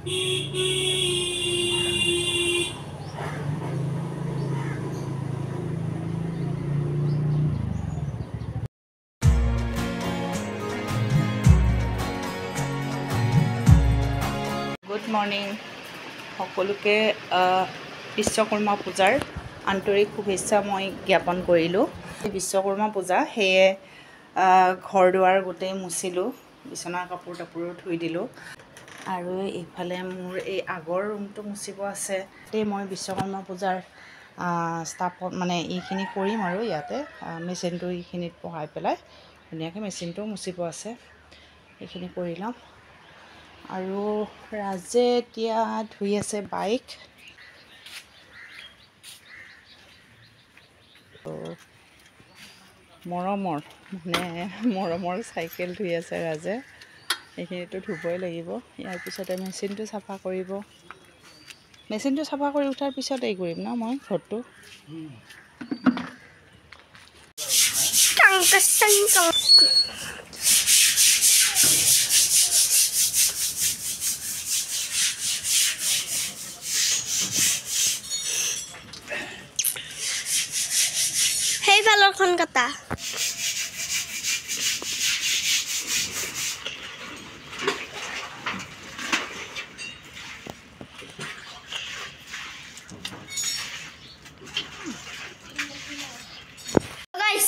Good morning সকলোকে বিশ্বকৰ্মা পূজাৰ আন্তৰিক শুভেচ্ছা মই জ্ঞাপন কৰিলোঁ। বিশ্বকৰ্মা পূজা সেয়ে ঘৰ দুৱাৰ গোটেই মুচিলোঁ, বিচনাৰ কাপোৰ তাপোৰো ধুই দিলোঁ আৰু এইফালে মোৰ এই আগৰ ৰুমটো মুচিব আছে। মই বিশ্বকৰ্মা পূজাৰ ষ্টাফত মানে এইখিনি কৰিম আৰু ইয়াতে মেচিনটো এইখিনিত বহাই পেলাই ধুনীয়াকৈ মেচিনটো মুচিব আছে, এইখিনি কৰি ল'ম। আৰু ৰাজে এতিয়া ধুই আছে বাইক। মৰমৰ চাইকেল ধুই আছে ৰাজে, এইখিনিতো ধুবই লাগিব। ইয়াৰ পিছতে মেচিনটো চাফা কৰিব। মেচিনটো চাফা কৰি উঠাৰ পিছত এই কৰিম ন মই ঘৰটো। সেইফালৰখন কাটা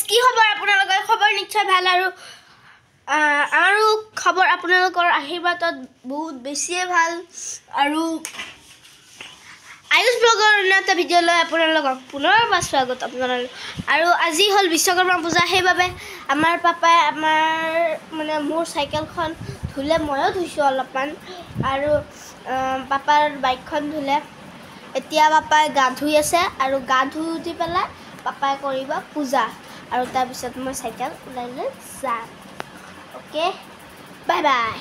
কি খবৰ আপোনালোকৰ? খবৰ নিশ্চয় ভাল আৰু আমাৰো খবৰ আপোনালোকৰ আশীৰ্বাদত বহুত বেছিয়ে ভাল। আৰু আয়ুষ ব্লগৰ অন্য এটা ভিডিঅ'লৈ আপোনালোকক পুনৰবাৰ স্বাগত আপোনালোক। আৰু আজি হ'ল বিশ্বকৰ্মা পূজা, সেইবাবে আমাৰ পাপাই মোৰ চাইকেলখন ধুলে, ময়ো ধুইছোঁ অলপমান। আৰু পাপাৰ বাইকখন ধুলে। এতিয়া পাপাই গা ধুই আছে আৰু গা ধুই উঠি পেলাই পাপাই কৰিব পূজা। আৰু তাৰপিছত মই চাইকেল ওলাই লৈ যাম। Okay, bye bye.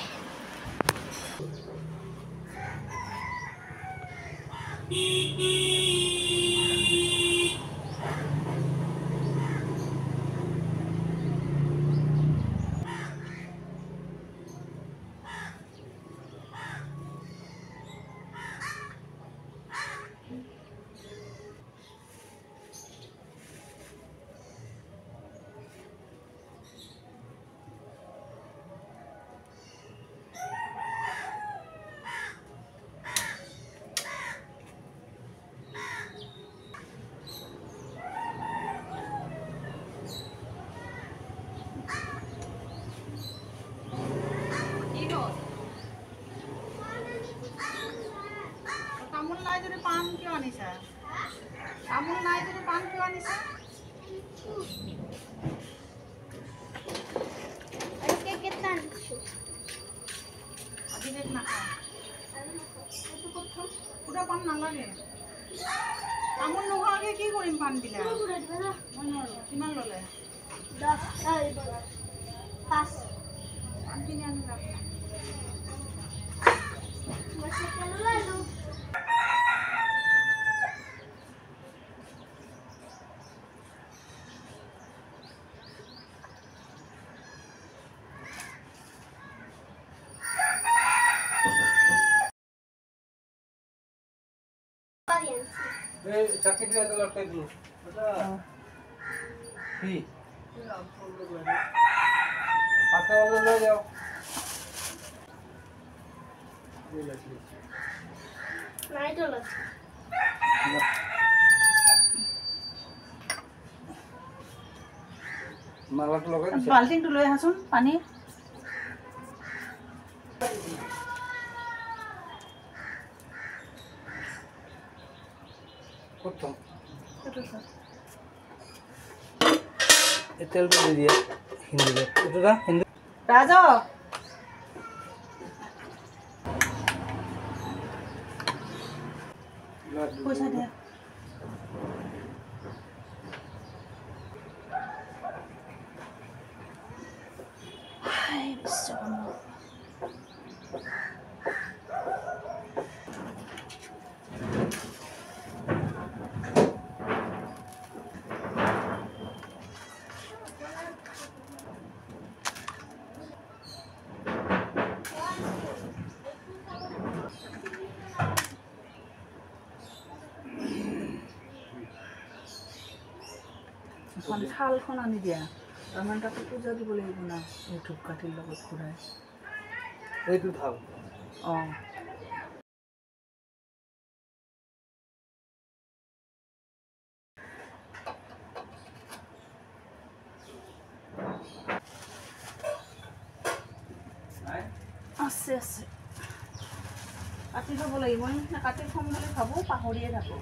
তামোল নাই যদি পাণ কিয় আনিছা? তামোল নাই যদি পাণ কিয় আনিছা? আজিকালি নাখাওঁ, পুৰা পাণ নালাগে। তামোল নোহোৱাকৈ কি কৰিম পাণবিলাক? মই নোৱাৰোঁ। কিমান ল'লে? 5 পাণ কিনি আনি লাভ নাই। চাকরি এত লটকাই দিল কি পাতা লয়ে যাও নাই তো লাগছে মালাটো লগাই দিছে। বাল্টিংটো লৈ আহাচোন পানী। প্রথম তেলটো দি দিয়া হিন্দীতে এটা হিন্দী রাজ পয়সা দে। এখন শালখন আনি দিয়া তাৰমানে তাতে পূজা দিব লাগিব না এই ধূপকাঠিৰ লগত ঘূৰাই এইটো থাল অঁ আছে আছে কাটি থ'ব লাগিব মই কাটি থ'ম বুলি ভাবোঁ পাহৰিয়ে থাকোঁ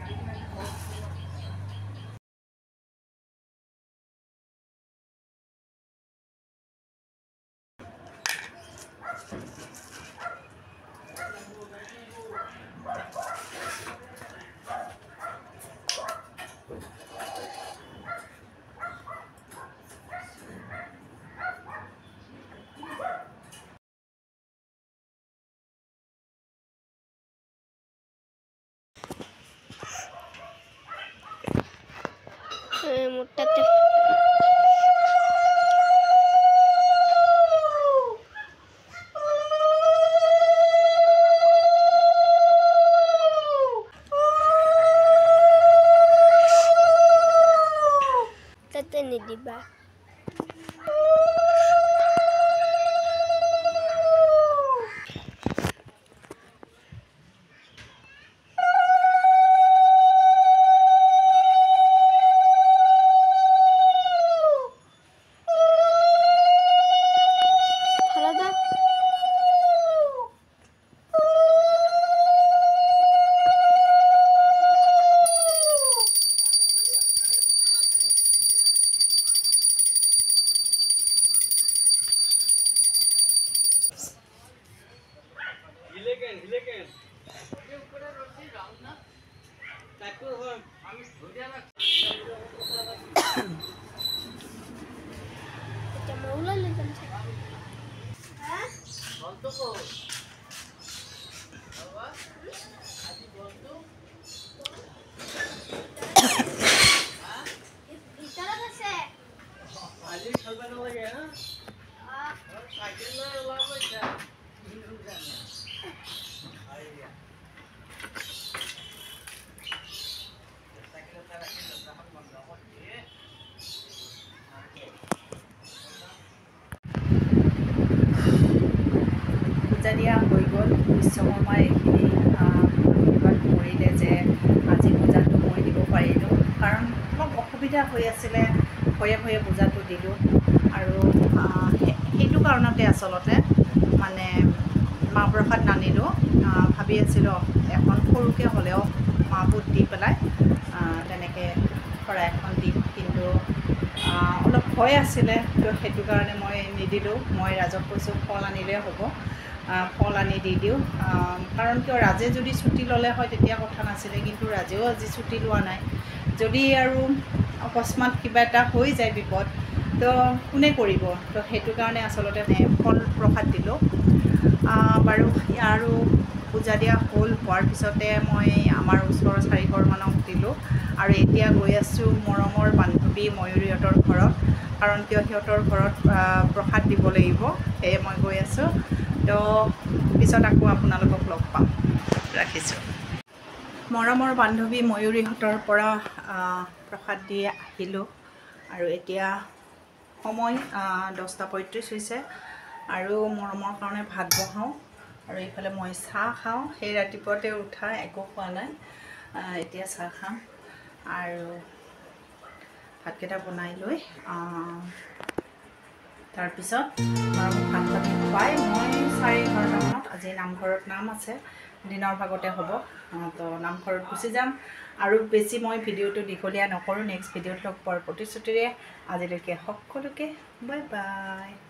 মোৰ তাতে তাতে নিদিবা পূজা দিয়া হৈ গ'ল বিশ্বকৰ্মাই এইখিনি আশীৰ্বাদ কৰিলে যে আজি পূজাটো মই দিব পাৰিলোঁ কাৰণ অলপ অসুবিধা হৈ আছিলে ভয়ে ভয়ে পূজাটো দিলোঁ আৰু সেইটো কাৰণতে আচলতে মানে মাহ প্ৰসাদ নানিলোঁ ভাবি আছিলোঁ এখন সৰুকৈ হ'লেও মাহ বুট দি পেলাই তেনেকৈ শৰাই এখন দিম কিন্তু অলপ ভয় আছিলে তো সেইটো কাৰণে মই নিদিলোঁ মই ৰাজক কৈছোঁ ফল আনিলেই হ'ব ফল আনি দি দিওঁ কাৰণ কিয় ৰাজে যদি ছুটি ল'লে হয় তেতিয়া কথা নাছিলে কিন্তু ৰাজেও আজি ছুটি লোৱা নাই যদি আৰু অকস্মাত কিবা এটা হৈ যায় বিপদ তো কোনে কৰিব তো সেইটো কাৰণে আচলতে ফল প্ৰসাদ দিলোঁ বাৰু আৰু পূজা দিয়া হোৱাৰ পিছতে মই আমাৰ ওচৰৰ 4 ঘৰমানক দিলোঁ আৰু এতিয়া গৈ আছোঁ মৰমৰ বান্ধৱী ময়ূৰীহঁতৰ ঘৰত কাৰণ কিয় সিহঁতৰ ঘৰত প্ৰসাদ দিব লাগিব সেয়ে মই গৈ আছোঁ তো পিছত আকৌ আপোনালোকক লগ পাম ৰাখিছোঁ মৰমৰ বান্ধৱী ময়ূৰীহঁতৰ পৰা প্ৰসাদ দি আহিলোঁ আৰু এতিয়া সময় 10:35 হৈছে আৰু মৰমৰ কাৰণে ভাত বহাওঁ আৰু এইফালে মই চাহ খাওঁ সেই ৰাতিপুৱাতে উঠা একো খোৱা নাই এতিয়া চাহ খাম আৰু ভাতকেইটা বনাই লৈ তাৰপিছত ভাত পাতি খুৱাই মই 11:30 আজি নামঘৰত নাম আছে দিনৰ ভাগতে হ'ব তো নামঘৰত গুচি যাম আৰু বেছি মই ভিডিঅ'টো দীঘলীয়া নকৰোঁ নেক্সট ভিডিঅ'ত লগ পোৱাৰ প্ৰতিশ্ৰুতিৰে আজিলৈকে সকলোকে বাই বাই